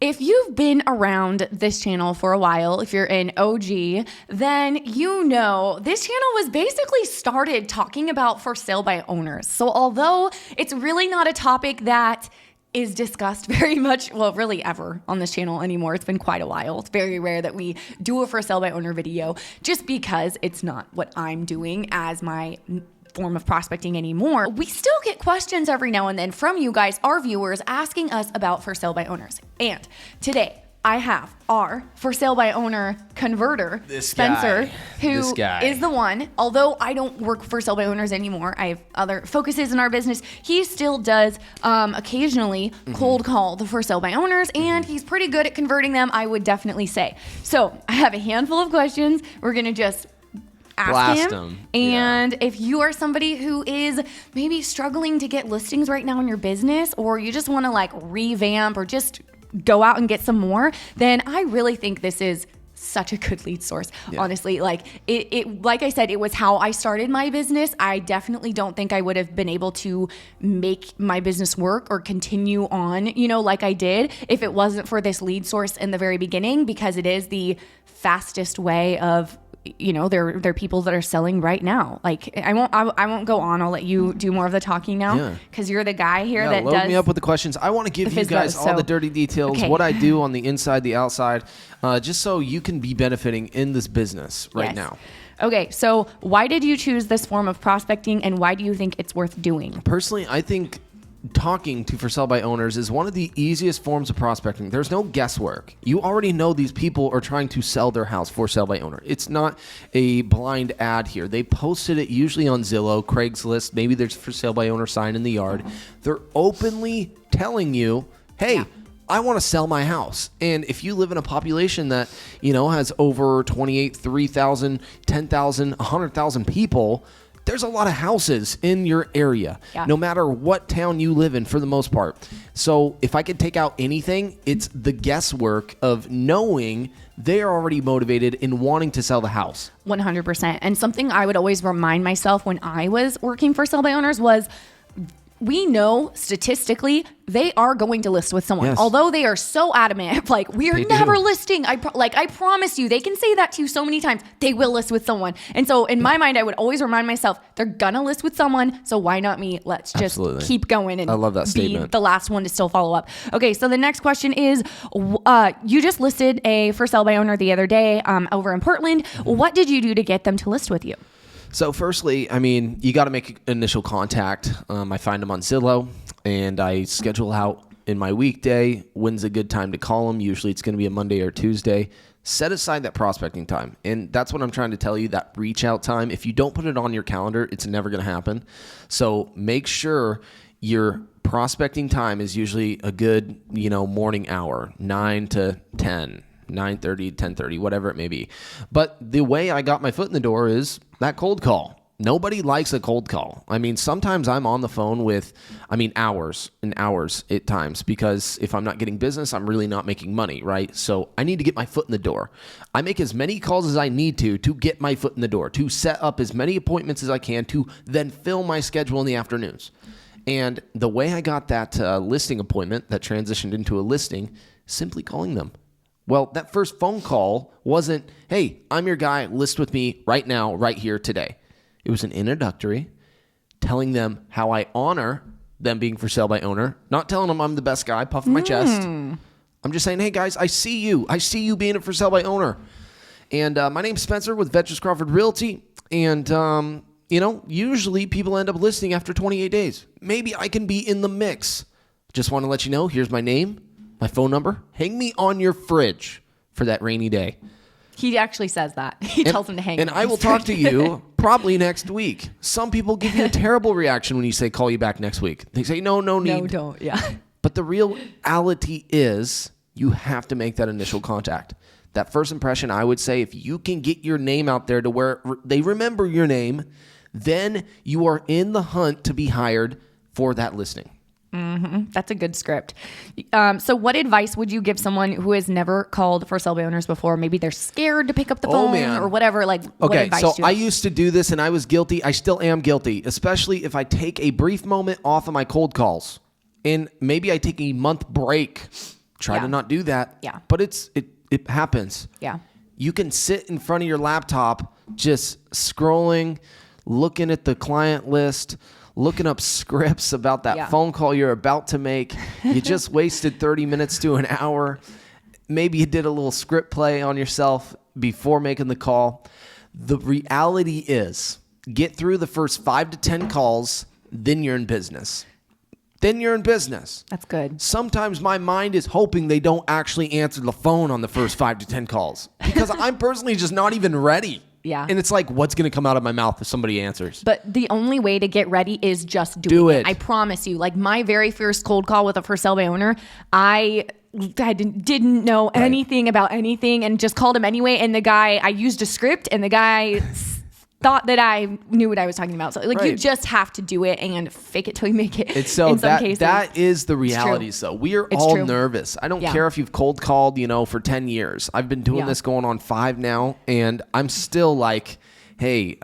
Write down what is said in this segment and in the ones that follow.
If you've been around this channel for a while, if you're an OG, then you know this channel was basically started talking about for sale by owners. So although it's really not a topic that is discussed very much, well, really ever on this channel anymore. It's been quite a while. It's very rare that we do a for sale by owner video just because it's not what I'm doing as my form of prospecting anymore. We still get questions every now and then from you guys, our viewers, asking us about for sale by owners. And today I have our for sale by owner converter, Spencer, who is the one. Although I don't work for sale by owners anymore, I have other focuses in our business. He still does occasionally cold call the for sale by owners, and he's pretty good at converting them, I would definitely say. So I have a handful of questions. We're going to just ask him. And if you are somebody who is maybe struggling to get listings right now in your business, or you just want to like revamp or just go out and get some more, then I really think this is such a good lead source. Honestly, like it like I said, it was how I started my business. I definitely don't think I would have been able to make my business work or continue on, like I did if it wasn't for this lead source in the very beginning, because it is the fastest way of, there are people that are selling right now. Like I won't go on. I'll let you do more of the talking now, because you're the guy here that load me up with the questions. I want to give you guys all the dirty details, what I do on the inside, the outside, just so you can be benefiting in this business right now. Okay, so why did you choose this form of prospecting, and why do you think it's worth doing? Personally, I think talking to for sale by owners is one of the easiest forms of prospecting. There's no guesswork. You already know these people are trying to sell their house for sale by owner. It's not a blind ad here. They posted it usually on Zillow, Craigslist. Maybe there's for sale by owner sign in the yard. They're openly telling you, hey, I want to sell my house. And if you live in a population that, has over 28, 3,000, 10,000, 100,000 people, there's a lot of houses in your area, no matter what town you live in for the most part. So if I could take out anything, it's the guesswork of knowing they're already motivated in wanting to sell the house. 100%. And something I would always remind myself when I was working for sell by owners was, we know statistically they are going to list with someone. Although they are so adamant, like, we are never listing. I promise you, they can say that to you so many times. They will list with someone. And so in my mind, I would always remind myself, they're gonna list with someone. So why not me? Let's just keep going and I love that statement. The last one to still follow up. Okay, so the next question is, you just listed a for sale by owner the other day over in Portland. What did you do to get them to list with you? So firstly, you got to make initial contact. I find them on Zillow, and I schedule out in my weekday when's a good time to call them. Usually it's going to be a Monday or Tuesday. Set aside that prospecting time. And that's what I'm trying to tell you, that reach out time. If you don't put it on your calendar, it's never going to happen. So make sure your prospecting time is usually a good, morning hour, 9 to 10. 9:30, 10:30, whatever it may be. But the way I got my foot in the door is that cold call. Nobody likes a cold call. Sometimes I'm on the phone with, hours and hours at times, because if I'm not getting business, I'm really not making money, right? So I need to get my foot in the door. I make as many calls as I need to get my foot in the door, to set up as many appointments as I can, to then fill my schedule in the afternoons. And the way I got that listing appointment that transitioned into a listing, simply calling them. Well, that first phone call wasn't, hey, I'm your guy, list with me right now, right here, today. It was an introductory, telling them how I honor them being for sale by owner, not telling them I'm the best guy, puffing my chest. I'm just saying, hey, guys, I see you. I see you being a for sale by owner. And my name's Spencer with Veterans Crawford Realty. And, usually people end up listing after 28 days. Maybe I can be in the mix. Just want to let you know, here's my name. My phone number, hang me on your fridge for that rainy day. He actually says that. He tells him to hang. And I will talk to you probably next week. Some people give you a terrible reaction when you say, call you back next week. They say, no need. No, don't, But the reality is, you have to make that initial contact. That first impression, I would say, if you can get your name out there to where they remember your name, then you are in the hunt to be hired for that listing. That's a good script. So what advice would you give someone who has never called for sale by owners before? Maybe they're scared to pick up the phone or whatever. What advice do you have? I used to do this and I was guilty. I still am guilty, especially if I take a brief moment off of my cold calls and maybe I take a month break Try to not do that. Yeah. But it happens. Yeah. You can sit in front of your laptop just scrolling, looking at the client list, looking up scripts about that phone call you're about to make. You just wasted 30 minutes to an hour. Maybe you did a little script play on yourself before making the call. The reality is, get through the first 5 to 10 calls, then you're in business. That's good. Sometimes my mind is hoping they don't actually answer the phone on the first 5 to 10 calls because I'm personally just not even ready. Yeah. And it's like, what's going to come out of my mouth if somebody answers? But the only way to get ready is just do it. I promise you. Like my very first cold call with a for sale by owner, I didn't know anything about anything and just called him anyway. And the guy, I used a script and the guy thought that I knew what I was talking about. So you just have to do it and fake it till you make it. It's so that is the reality. So we are all nervous. I don't care if you've cold called, for 10 years. I've been doing this going on 5 now, and I'm still like, hey,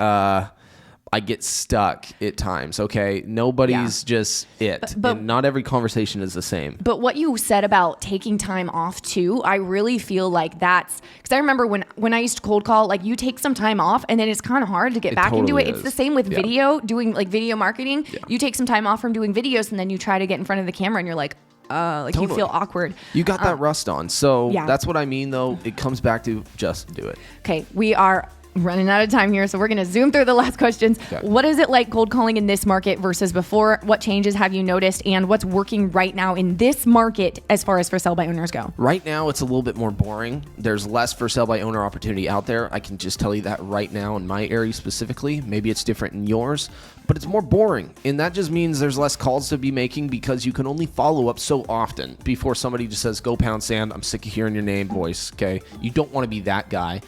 I get stuck at times. Okay. Nobody's just it. But and not every conversation is the same. But what you said about taking time off too, I really feel like that's because I remember when I used to cold call, like you take some time off and then it's kind of hard to get back into it. It's the same with video, doing like video marketing. Yeah. You take some time off from doing videos and then you try to get in front of the camera and you're like, you feel awkward. You got that rust on. So that's what I mean though. It comes back to just do it. Okay. We are running out of time here, so we're going to zoom through the last questions. Okay. What is it like cold calling in this market versus before? What changes have you noticed, and what's working right now in this market as far as for sale by owners go? Right now, it's a little bit more boring. There's less for sale by owner opportunity out there. I can just tell you that right now in my area specifically. Maybe it's different in yours, but it's more boring, and that just means there's less calls to be making because you can only follow up so often before somebody just says, go pound sand, I'm sick of hearing your name, voice, okay? You don't want to be that guy.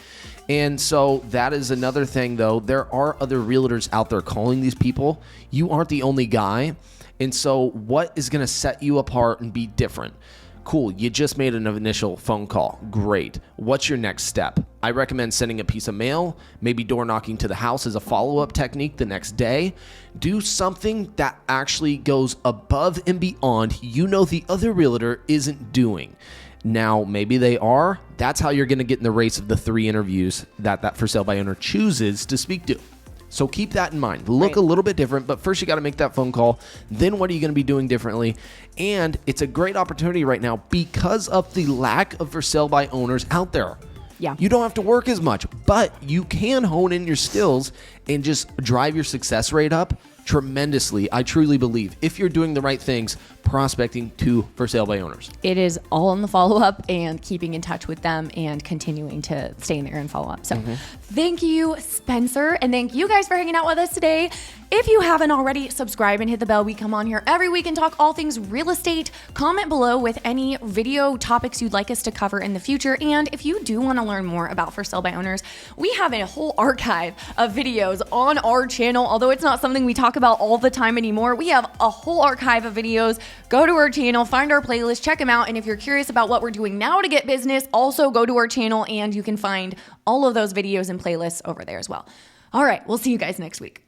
And so that is another thing, though. There are other realtors out there calling these people. You aren't the only guy. And so what is going to set you apart and be different? Cool, you just made an initial phone call. Great. What's your next step? I recommend sending a piece of mail, maybe door knocking to the house as a follow-up technique the next day. Do something that actually goes above and beyond the other realtor isn't doing. Now, maybe they are. That's how you're going to get in the race of the 3 interviews that for sale by owner chooses to speak to. So keep that in mind. Look a little bit different, but first you got to make that phone call. Then what are you going to be doing differently? And it's a great opportunity right now because of the lack of for sale by owners out there. Yeah. You don't have to work as much, but you can hone in your skills and just drive your success rate up tremendously. I truly believe if you're doing the right things, prospecting to for sale by owners. It is all in the follow-up and keeping in touch with them and continuing to stay in there and follow up. So thank you, Spencer. And thank you guys for hanging out with us today. If you haven't already, subscribe and hit the bell. We come on here every week and talk all things real estate. Comment below with any video topics you'd like us to cover in the future. And if you do want to learn more about for sale by owners, we have a whole archive of videos on our channel. Although it's not something we talk about all the time anymore, we have a whole archive of videos. Go to our channel, find our playlist, check them out. And if you're curious about what we're doing now to get business, also go to our channel and you can find all of those videos and playlists over there as well. All right, we'll see you guys next week.